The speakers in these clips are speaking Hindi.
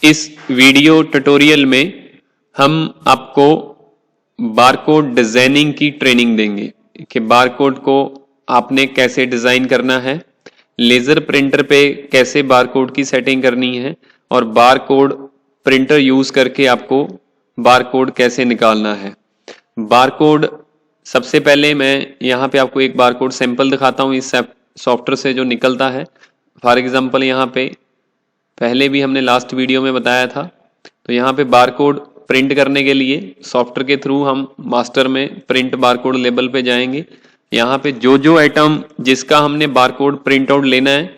इस वीडियो ट्यूटोरियल में हम आपको बारकोड डिजाइनिंग की ट्रेनिंग देंगे कि बारकोड को आपने कैसे डिजाइन करना है, लेजर प्रिंटर पे कैसे बारकोड की सेटिंग करनी है और बारकोड प्रिंटर यूज करके आपको बारकोड कैसे निकालना है। बारकोड सबसे पहले मैं यहाँ पे आपको एक बारकोड सैंपल दिखाता हूँ इस सॉफ्टवेयर से जो निकलता है। फॉर एग्जांपल यहाँ पे पहले भी हमने लास्ट वीडियो में बताया था, तो यहाँ पे बारकोड प्रिंट करने के लिए सॉफ्टवेयर के थ्रू हम मास्टर में प्रिंट बारकोड लेबल पे जाएंगे। यहाँ पे जो जो आइटम जिसका हमने बारकोड प्रिंट आउट लेना है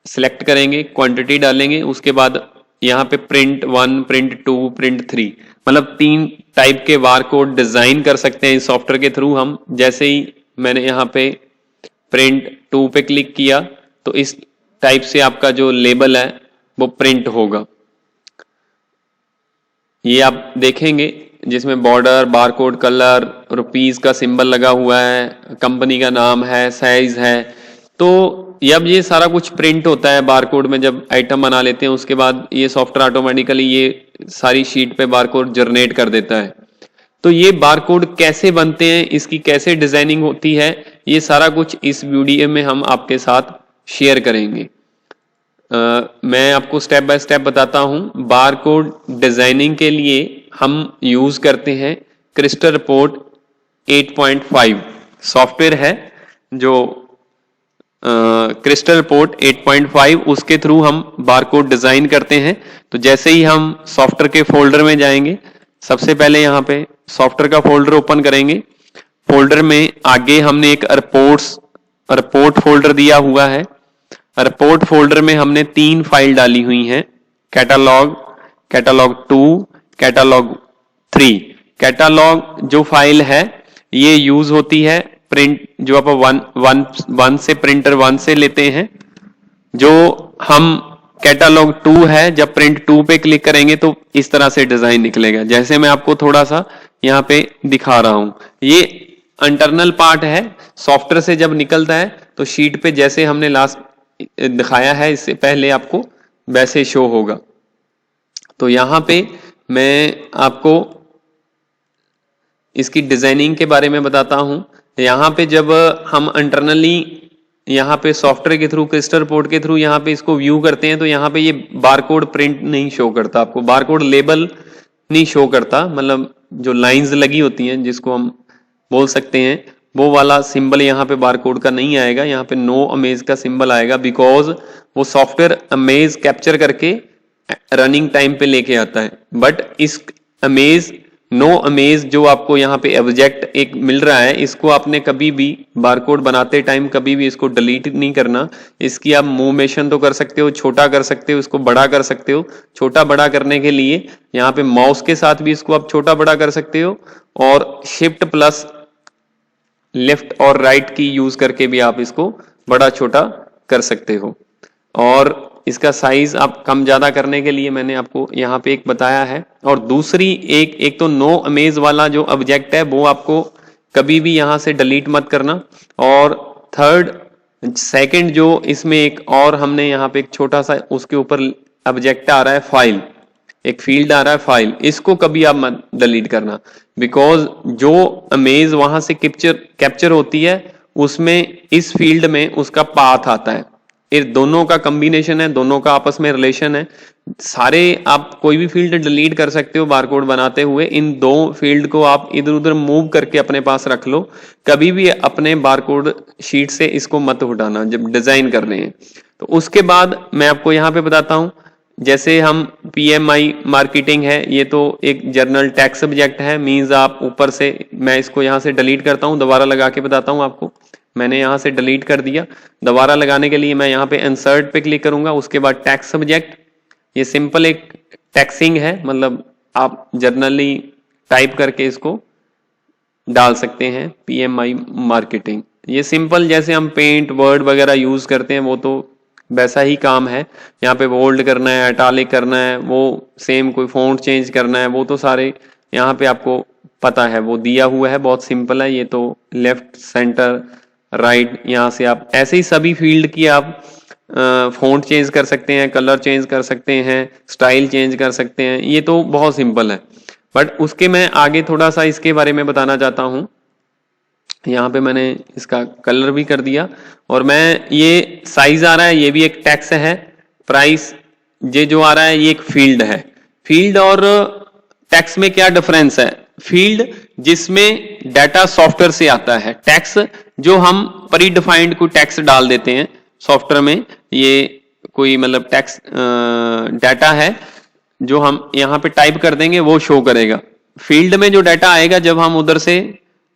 सिलेक्ट करेंगे, क्वांटिटी डालेंगे, उसके बाद यहाँ पे प्रिंट 1, प्रिंट 2, प्रिंट 3 मतलब 3 टाइप के बारकोड डिजाइन कर सकते हैं इस सॉफ्टवेयर के थ्रू हम। जैसे ही मैंने यहाँ पे प्रिंट 2 पे क्लिक किया तो इस टाइप से आपका जो लेबल है वो प्रिंट होगा। ये आप देखेंगे जिसमें बॉर्डर, बारकोड कलर, रुपीस का सिंबल लगा हुआ है, कंपनी का नाम है, साइज है। तो जब ये सारा कुछ प्रिंट होता है बारकोड में, जब आइटम बना लेते हैं उसके बाद ये सॉफ्टवेयर ऑटोमेटिकली ये सारी शीट पे बारकोड जनरेट कर देता है। तो ये बारकोड कैसे बनते हैं, इसकी कैसे डिजाइनिंग होती है, ये सारा कुछ इस वीडियो में हम आपके साथ शेयर करेंगे। मैं आपको स्टेप बाय स्टेप बताता हूं। बारकोड डिजाइनिंग के लिए हम यूज करते हैं क्रिस्टल रिपोर्ट 8.5 सॉफ्टवेयर है जो क्रिस्टल रिपोर्ट 8.5, उसके थ्रू हम बारकोड डिजाइन करते हैं। तो जैसे ही हम सॉफ्टवेयर के फोल्डर में जाएंगे, सबसे पहले यहाँ पे सॉफ्टवेयर का फोल्डर ओपन करेंगे। फोल्डर में आगे हमने एक रिपोर्ट फोल्डर दिया हुआ है। रिपोर्ट फोल्डर में हमने 3 फाइल डाली हुई हैं, कैटालॉग, कैटालॉग 2, कैटालॉग 3। कैटालॉग जो फाइल है ये यूज होती है प्रिंट, जो आप वन से प्रिंटर 1 से लेते हैं। जो हम कैटालॉग 2 है, जब प्रिंट 2 पे क्लिक करेंगे तो इस तरह से डिजाइन निकलेगा, जैसे मैं आपको थोड़ा सा यहाँ पे दिखा रहा हूं। ये इंटरनल पार्ट है, सॉफ्टवेयर से जब निकलता है तो शीट पे जैसे हमने लास्ट दिखाया है इससे पहले आपको वैसे शो होगा। तो यहां पे मैं आपको इसकी डिजाइनिंग के बारे में बताता हूं। यहां पे जब हम इंटरनली यहाँ पे सॉफ्टवेयर के थ्रू, क्रिस्टल रिपोर्ट के थ्रू यहाँ पे इसको व्यू करते हैं तो यहाँ पे ये बारकोड प्रिंट नहीं शो करता, आपको बारकोड लेबल नहीं शो करता, मतलब जो लाइंस लगी होती हैं जिसको हम बोल सकते हैं वो वाला सिंबल यहाँ पे बारकोड का नहीं आएगा। यहाँ पे नो अमेज का सिंबल आएगा, बिकॉज वो सॉफ्टवेयर अमेज कैप्चर करके रनिंग टाइम पे लेके आता है। बट इस अमेज, नो अमेज जो आपको यहाँ पे ऑब्जेक्ट एक मिल रहा है, इसको आपने कभी भी बारकोड बनाते टाइम कभी भी इसको डिलीट नहीं करना। इसकी आप मूवमेशन तो कर सकते हो, छोटा कर सकते हो, इसको बड़ा कर सकते हो। छोटा बड़ा करने के लिए यहाँ पे माउस के साथ भी इसको आप छोटा बड़ा कर सकते हो और शिफ्ट प्लस लेफ्ट और राइट की यूज करके भी आप इसको बड़ा छोटा कर सकते हो। और इसका साइज आप कम ज्यादा करने के लिए मैंने आपको यहाँ पे एक बताया है। और दूसरी एक तो नो अमेज वाला जो ऑब्जेक्ट है वो आपको कभी भी यहाँ से डिलीट मत करना। और सेकंड जो इसमें एक और हमने यहाँ पे एक छोटा सा उसके ऊपर ऑब्जेक्ट आ रहा है फाइल, एक फील्ड आ रहा है फाइल, इसको कभी आप मत डिलीट करना, बिकॉज जो अमेज वहां से कैप्चर होती है उसमें इस फील्ड में उसका पाथ आता है। ये दोनों का कॉम्बिनेशन है, दोनों का आपस में रिलेशन है। सारे आप कोई भी फील्ड डिलीट कर सकते हो बारकोड बनाते हुए, इन 2 फील्ड को आप इधर उधर मूव करके अपने पास रख लो। कभी भी अपने बारकोड शीट से इसको मत उठाना जब डिजाइन कर रहे हैं। तो उसके बाद मैं आपको यहाँ पे बताता हूँ, जैसे हम PMI मार्केटिंग है, ये तो एक जर्नल टैक्स सब्जेक्ट है, मींस आप ऊपर से, मैं इसको यहाँ से डिलीट करता हूँ, दोबारा लगा के बताता हूँ आपको। मैंने यहाँ से डिलीट कर दिया। दोबारा लगाने के लिए मैं यहाँ पे इंसर्ट पे क्लिक करूंगा, उसके बाद टैक्स सब्जेक्ट। ये सिंपल एक टैक्सिंग है, मतलब आप जर्नली टाइप करके इसको डाल सकते हैं PMI मार्केटिंग। ये सिंपल जैसे हम पेंट, वर्ड वगैरह यूज करते हैं वो तो वैसा ही काम है। यहाँ पे बोल्ड करना है, इटैलिक करना है, वो सेम कोई फॉन्ट चेंज करना है, वो तो सारे यहाँ पे आपको पता है, वो दिया हुआ है, बहुत सिंपल है। ये तो लेफ्ट, सेंटर, राइट, यहाँ से आप ऐसे ही सभी फील्ड की आप फ़ॉन्ट चेंज कर सकते हैं, कलर चेंज कर सकते हैं, स्टाइल चेंज कर सकते हैं, ये तो बहुत सिंपल है। बट उसके मैं आगे थोड़ा सा इसके बारे में बताना चाहता हूँ। यहाँ पे मैंने इसका कलर भी कर दिया और मैं ये साइज आ रहा है, ये भी एक टेक्स्ट है। प्राइस ये जो आ रहा है ये एक फील्ड है। फील्ड और टेक्स्ट में क्या डिफरेंस है? फील्ड जिसमें डाटा सॉफ्टवेयर से आता है, टेक्स्ट जो हम प्री डिफाइंड कोई टेक्स्ट डाल देते हैं सॉफ्टवेयर में, ये कोई मतलब टेक्स्ट डाटा है जो हम यहाँ पे टाइप कर देंगे वो शो करेगा। फील्ड में जो डाटा आएगा जब हम उधर से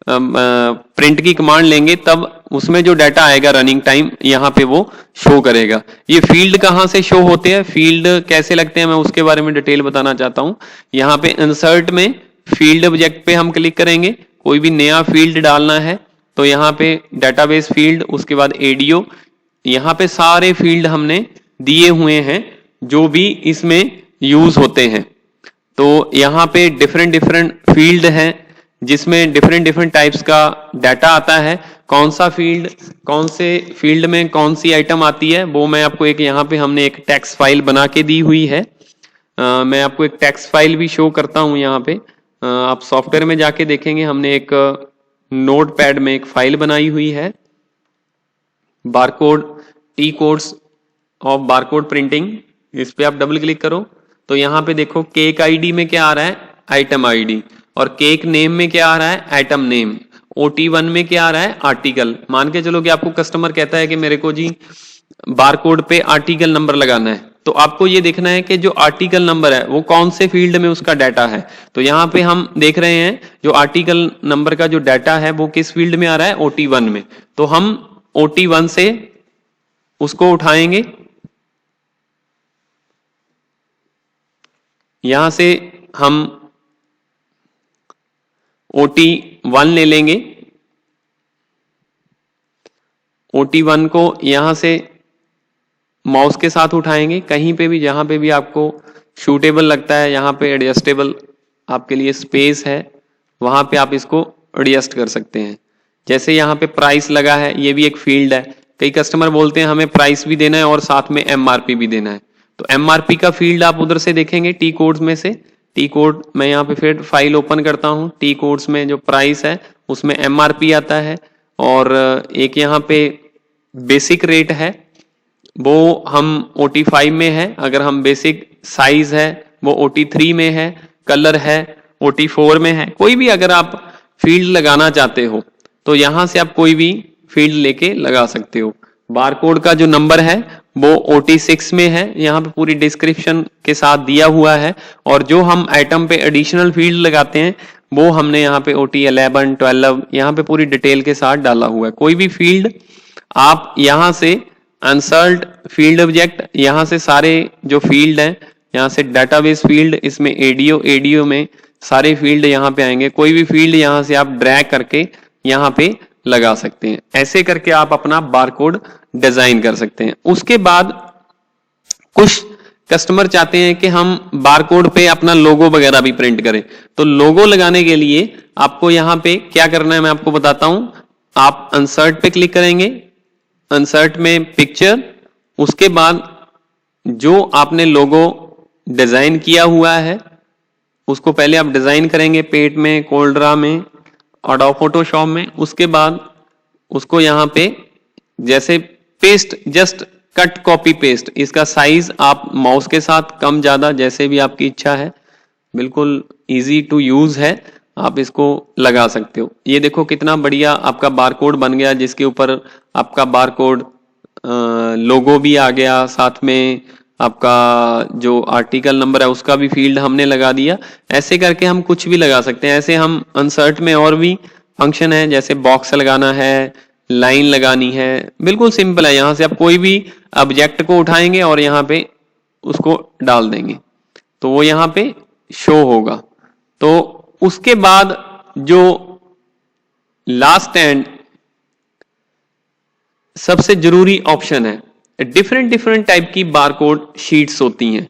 प्रिंट की कमांड लेंगे तब उसमें जो डाटा आएगा रनिंग टाइम यहाँ पे वो शो करेगा। ये फील्ड कहाँ से शो होते हैं, फील्ड कैसे लगते हैं, मैं उसके बारे में डिटेल बताना चाहता हूँ। यहाँ पे इंसर्ट में फील्ड ऑब्जेक्ट पे हम क्लिक करेंगे, कोई भी नया फील्ड डालना है तो यहाँ पे डाटाबेस फील्ड, उसके बाद एडीओ, यहाँ पे सारे फील्ड हमने दिए हुए हैं जो भी इसमें यूज होते हैं। तो यहाँ पे डिफरेंट डिफरेंट फील्ड हैं जिसमें डिफरेंट डिफरेंट टाइप्स का डाटा आता है। कौन सा फील्ड, कौन से फील्ड में कौन सी आइटम आती है वो मैं आपको एक यहाँ पे हमने एक टेक्स्ट फाइल बना के दी हुई है। मैं आपको एक टेक्स्ट फाइल भी शो करता हूँ यहाँ पे। आप सॉफ्टवेयर में जाके देखेंगे हमने एक नोटपैड में एक फाइल बनाई हुई है, barcode T codes of barcode printing. इस पे आप डबल क्लिक करो तो यहाँ पे देखो केक आईडी में क्या आ रहा है, आइटम आईडी, और केक नेम में क्या आ रहा है, आइटम नेम। OT1 में क्या आ रहा है, आर्टिकल। मान के चलो कि आपको कस्टमर कहता है कि मेरे को जी बारकोड पे आर्टिकल नंबर लगाना है, तो आपको ये देखना है कि जो आर्टिकल नंबर है वो कौन से फील्ड में उसका डाटा है। तो यहाँ पे हम देख रहे हैं जो आर्टिकल नंबर का जो डाटा है वो किस फील्ड में आ रहा है, OT1 में। तो हम OT1 से उसको उठाएंगे, यहां से हम OT1 ले लेंगे। OT1 को यहां से माउस के साथ उठाएंगे, कहीं पे भी जहां पे भी आपको सूटेबल लगता है, यहां पे एडजस्टेबल आपके लिए स्पेस है, वहां पे आप इसको एडजस्ट कर सकते हैं। जैसे यहाँ पे प्राइस लगा है, ये भी एक फील्ड है। कई कस्टमर बोलते हैं हमें प्राइस भी देना है और साथ में MRP भी देना है, तो MRP का फील्ड आप उधर से देखेंगे टी कोड्स में से। टी कोड मैं यहाँ पे फिर फाइल ओपन करता हूँ, टी कोड्स में जो प्राइस है उसमें MRP आता है, और एक यहाँ पे बेसिक रेट है वो हम OT5 में है। अगर हम बेसिक साइज है वो OT3 में है, कलर है OT4 में है। कोई भी अगर आप फील्ड लगाना चाहते हो तो यहां से आप कोई भी फील्ड लेके लगा सकते हो। बारकोड का जो नंबर है वो OT6 में है, यहाँ पे पूरी डिस्क्रिप्शन के साथ दिया हुआ है। और जो हम आइटम पे एडिशनल फील्ड लगाते हैं वो हमने यहाँ पे OT11, 12 यहाँ पे पूरी डिटेल के साथ डाला हुआ है। कोई भी फील्ड आप यहाँ से इंसर्ट फील्ड ऑब्जेक्ट, यहाँ से सारे जो फील्ड हैं, यहाँ से डाटाबेस फील्ड, इसमें एडीओ में सारे फील्ड यहाँ पे आएंगे। कोई भी फील्ड यहाँ से आप ड्रैग करके यहाँ पे लगा सकते हैं। ऐसे करके आप अपना बारकोड डिजाइन कर सकते हैं। उसके बाद कुछ कस्टमर चाहते हैं कि हम बारकोड पे अपना लोगो वगैरह भी प्रिंट करें, तो लोगो लगाने के लिए आपको यहाँ पे क्या करना है मैं आपको बताता हूं। आप इंसर्ट पे क्लिक करेंगे, इंसर्ट में पिक्चर, उसके बाद जो आपने लोगो डिजाइन किया हुआ है उसको पहले आप डिजाइन करेंगे पेट में, कोल्ड्रा में, और फोटोशॉप में। उसके बाद उसको यहाँ पे जैसे paste, just cut copy paste, इसका साइज आप माउस के साथ कम ज्यादा जैसे भी आपकी इच्छा है, बिल्कुल इजी टू यूज है, आप इसको लगा सकते हो। ये देखो कितना बढ़िया आपका बारकोड बन गया, जिसके ऊपर आपका बारकोड लोगो भी आ गया, साथ में आपका जो आर्टिकल नंबर है उसका भी फील्ड हमने लगा दिया। ऐसे करके हम कुछ भी लगा सकते हैं। ऐसे हम इंसर्ट में और भी फंक्शन है, जैसे बॉक्स लगाना है, लाइन लगानी है, बिल्कुल सिंपल है। यहां से आप कोई भी ऑब्जेक्ट को उठाएंगे और यहाँ पे उसको डाल देंगे तो वो यहाँ पे शो होगा। तो उसके बाद जो लास्ट एंड सबसे जरूरी ऑप्शन है, डिफरेंट डिफरेंट टाइप की बारकोड शीट्स होती हैं।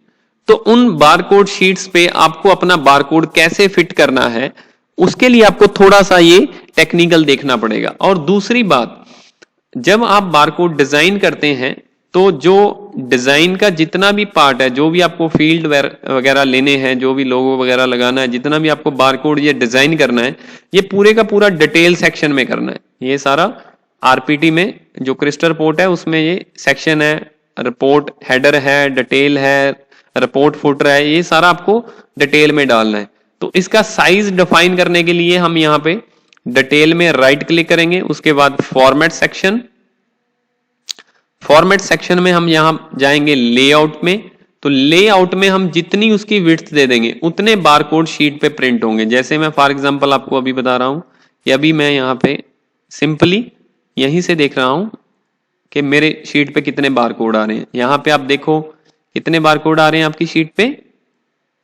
तो उन बारकोड शीट्स पे आपको अपना बारकोड कैसे फिट करना है, उसके लिए आपको थोड़ा सा ये टेक्निकल देखना पड़ेगा। और दूसरी बात, जब आप बारकोड डिजाइन करते हैं तो जो डिजाइन का जितना भी पार्ट है, जो भी आपको फील्ड वगैरह लेने हैं, जो भी लोगो वगैरह लगाना है, जितना भी आपको बारकोड ये डिजाइन करना है, ये पूरे का पूरा डिटेल सेक्शन में करना है। ये सारा आरपीटी में जो क्रिस्टल पोर्ट है उसमें ये सेक्शन है, रिपोर्ट हेडर है, डिटेल है, रिपोर्ट फुटर है, ये सारा आपको डिटेल में डालना है। तो इसका साइज डिफाइन करने के लिए हम यहाँ पे डिटेल में राइट क्लिक करेंगे, उसके बाद फॉर्मेट सेक्शन, फॉर्मेट सेक्शन में हम यहां जाएंगे लेआउट में। तो लेआउट में हम जितनी उसकी विड्थ दे देंगे उतने बारकोड शीट पे प्रिंट होंगे। जैसे मैं फॉर एग्जांपल आपको अभी बता रहा हूं कि अभी मैं यहां पे सिंपली यहीं से देख रहा हूं कि मेरे शीट पे कितने बारकोड आ रहे हैं। यहां पे आप देखो कितने बारकोड आ रहे हैं आपकी शीट पे,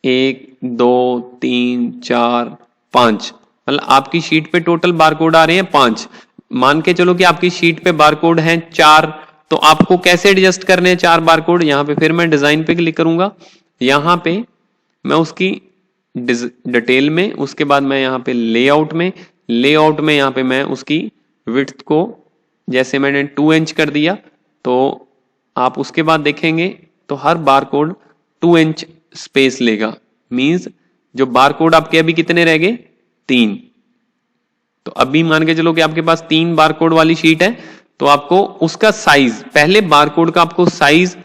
1 2 3 4 5, मतलब आपकी शीट पे टोटल बारकोड आ रहे हैं 5। मान के चलो कि आपकी शीट पे बारकोड हैं 4, तो आपको कैसे एडजस्ट करने हैं 4 बारकोड। यहां पे फिर मैं डिजाइन पे क्लिक करूंगा, यहां पे मैं उसकी डिटेल में, उसके बाद मैं यहां पे लेआउट में, लेआउट में यहां पे मैं उसकी विड्थ को जैसे मैंने 2 इंच कर दिया, तो आप उसके बाद देखेंगे तो हर बारकोड 2 इंच स्पेस लेगा। मींस जो बारकोड आपके अभी कितने रह गए, 3। तो अभी मान के चलो कि आपके पास 3 बारकोड वाली शीट है, तो आपको उसका साइज, पहले बारकोड का आपको साइज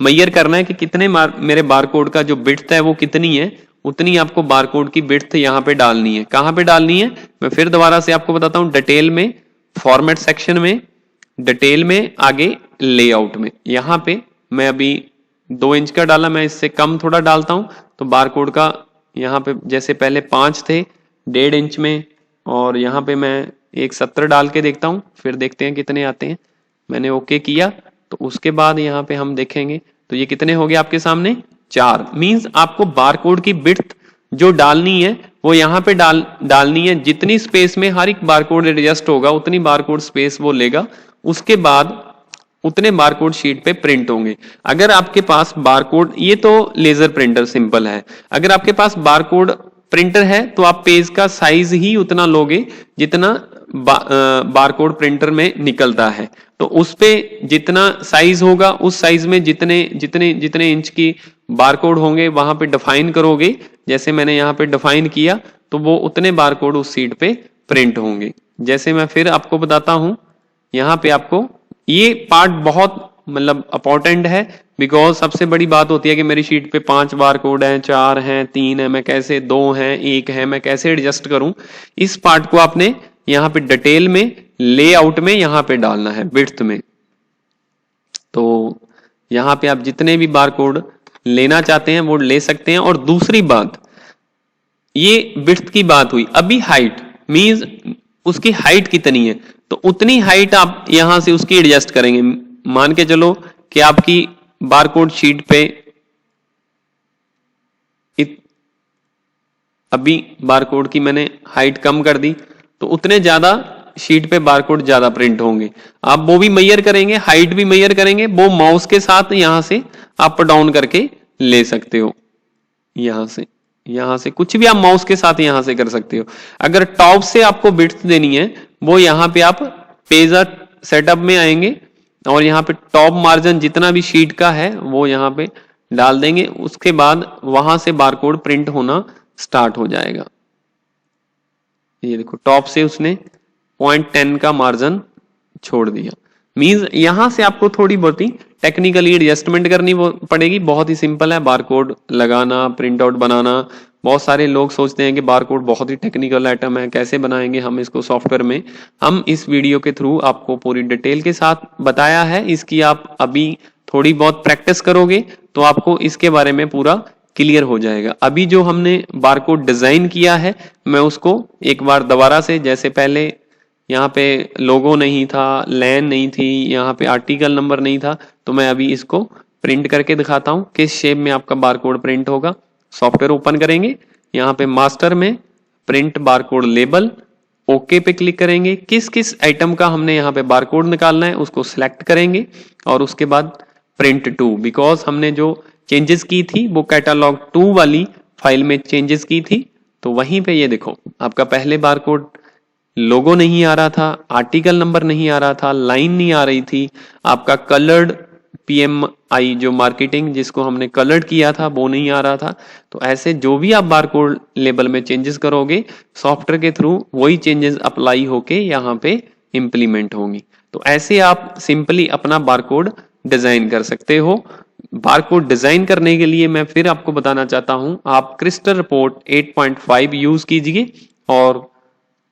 मेजर करना है कि कितने मेरे बारकोड का जो विड्थ है वो कितनी है, उतनी आपको बारकोड की विड्थ यहां पे डालनी है। कहां पे डालनी है मैं फिर दोबारा से आपको बताता हूं, डिटेल में, फॉर्मेट सेक्शन में, डिटेल में, आगे लेआउट में। यहां पे मैं अभी 2 इंच का डाला, मैं इससे कम थोड़ा डालता हूं। तो बारकोड का यहाँ पे जैसे पहले 5 थे 1.5 इंच में, और यहाँ पे मैं 1.70 डाल के देखता हूं, फिर देखते हैं कितने आते हैं। मैंने ओके किया, तो उसके बाद यहाँ पे हम देखेंगे तो ये कितने हो गए आपके सामने, 4। मींस आपको बारकोड की विड्थ जो डालनी है वो यहाँ पे डालनी है। जितनी स्पेस में हर एक बारकोड एडजस्ट होगा उतनी बारकोड स्पेस वो लेगा, उसके बाद उतने बारकोड शीट पे प्रिंट होंगे। अगर आपके पास बारकोड, ये तो लेजर प्रिंटर सिंपल है, अगर आपके पास बारकोड प्रिंटर है तो आप पेज का साइज ही उतना लोगे जितना बारकोड प्रिंटर में निकलता है। तो उस पे जितना साइज होगा उस साइज में जितने जितने जितने इंच की बारकोड होंगे वहां पे डिफाइन करोगे, जैसे मैंने यहाँ पे डिफाइन किया, तो वो उतने बारकोड उस सीट पे प्रिंट होंगे। जैसे मैं फिर आपको बताता हूं, यहाँ पे आपको ये पार्ट बहुत मतलब इंपॉर्टेंट है, बिकॉज सबसे बड़ी बात होती है कि मेरी शीट पे 5 बारकोड हैं, 4 हैं, 3 है, मैं कैसे 2 हैं, 1 है, मैं कैसे एडजस्ट करूं। इस पार्ट को आपने यहाँ पे डिटेल में, लेआउट में यहाँ पे डालना है, विड्थ में। तो यहाँ पे आप जितने भी बारकोड लेना चाहते हैं वो ले सकते हैं। और दूसरी बात, ये विड्थ की बात हुई, अभी हाइट मींस उसकी हाइट कितनी है, तो उतनी हाइट आप यहां से उसकी एडजस्ट करेंगे। मान के चलो कि आपकी बारकोड शीट पे अभी बारकोड की मैंने हाइट कम कर दी, तो उतने ज्यादा शीट पे बारकोड ज्यादा प्रिंट होंगे। आप वो भी मेजर करेंगे, हाइट भी मेजर करेंगे, वो माउस के साथ यहां से अप डाउन करके ले सकते हो। यहां से कुछ भी आप माउस के साथ यहां से कर सकते हो। अगर टॉप से आपको विड्थ देनी है, वो यहां पे आप पेजर सेटअप में आएंगे और यहाँ पे टॉप मार्जिन जितना भी शीट का है वो यहाँ पे डाल देंगे, उसके बाद वहां से बारकोड प्रिंट होना स्टार्ट हो जाएगा। ये देखो टॉप से उसने 0.10 का मार्जिन छोड़ दिया। मींस यहां से आपको थोड़ी बहुत ही टेक्निकली एडजस्टमेंट करनी पड़ेगी। बहुत ही सिंपल है बारकोड लगाना, प्रिंट आउट बनाना। बहुत सारे लोग सोचते हैं कि बारकोड बहुत ही टेक्निकल आइटम है, कैसे बनाएंगे हम इसको सॉफ्टवेयर में। हम इस वीडियो के थ्रू आपको पूरी डिटेल के साथ बताया है। इसकी आप अभी थोड़ी बहुत प्रैक्टिस करोगे तो आपको इसके बारे में पूरा क्लियर हो जाएगा। अभी जो हमने बारकोड डिजाइन किया है, मैं उसको एक बार दोबारा से, जैसे पहले यहाँ पे लोगो नहीं था, लैन नहीं थी, यहाँ पे आर्टिकल नंबर नहीं था, तो मैं अभी इसको प्रिंट करके दिखाता हूँ किस शेप में आपका बारकोड प्रिंट होगा। सॉफ्टवेयर ओपन करेंगे, यहाँ पे मास्टर में प्रिंट बारकोड लेबल, ओके पे क्लिक करेंगे। किस किस आइटम का हमने यहाँ पे बारकोड निकालना है उसको सिलेक्ट करेंगे और उसके बाद प्रिंट टू, बिकॉज हमने जो चेंजेस की थी वो कैटालॉग 2 वाली फाइल में चेंजेस की थी। तो वहीं पे ये देखो आपका पहले बारकोड लोगो नहीं आ रहा था, आर्टिकल नंबर नहीं आ रहा था, लाइन नहीं आ रही थी, आपका कलर्ड PMI जो मार्केटिंग जिसको हमने कलर्ड किया था वो नहीं आ रहा था। तो ऐसे जो भी आप बारकोड लेबल में चेंजेस करोगे सॉफ्टवेयर के थ्रू वही चेंजेस अप्लाई होके यहाँ पे इम्प्लीमेंट होंगी। तो ऐसे आप सिंपली अपना बारकोड डिजाइन कर सकते हो। बारकोड डिजाइन करने के लिए मैं फिर आपको बताना चाहता हूं, आप क्रिस्टल रिपोर्ट 8.5 यूज कीजिए और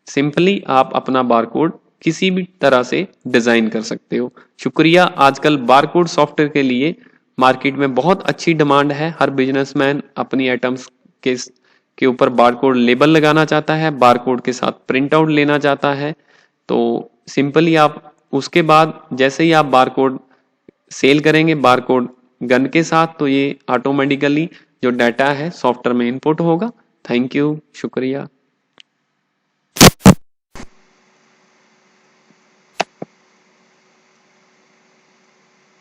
सिंपली आप अपना बारकोड किसी भी तरह से डिजाइन कर सकते हो। शुक्रिया। आजकल बारकोड सॉफ्टवेयर के लिए मार्केट में बहुत अच्छी डिमांड है। हर बिजनेसमैन अपनी आइटम्स के ऊपर बारकोड लेबल लगाना चाहता है, बारकोड के साथ प्रिंट आउट लेना चाहता है। तो सिंपली आप उसके बाद जैसे ही आप बारकोड सेल करेंगे बारकोड गन के साथ, तो ये ऑटोमेटिकली जो डाटा है सॉफ्टवेयर में इनपुट होगा। थैंक यू, शुक्रिया।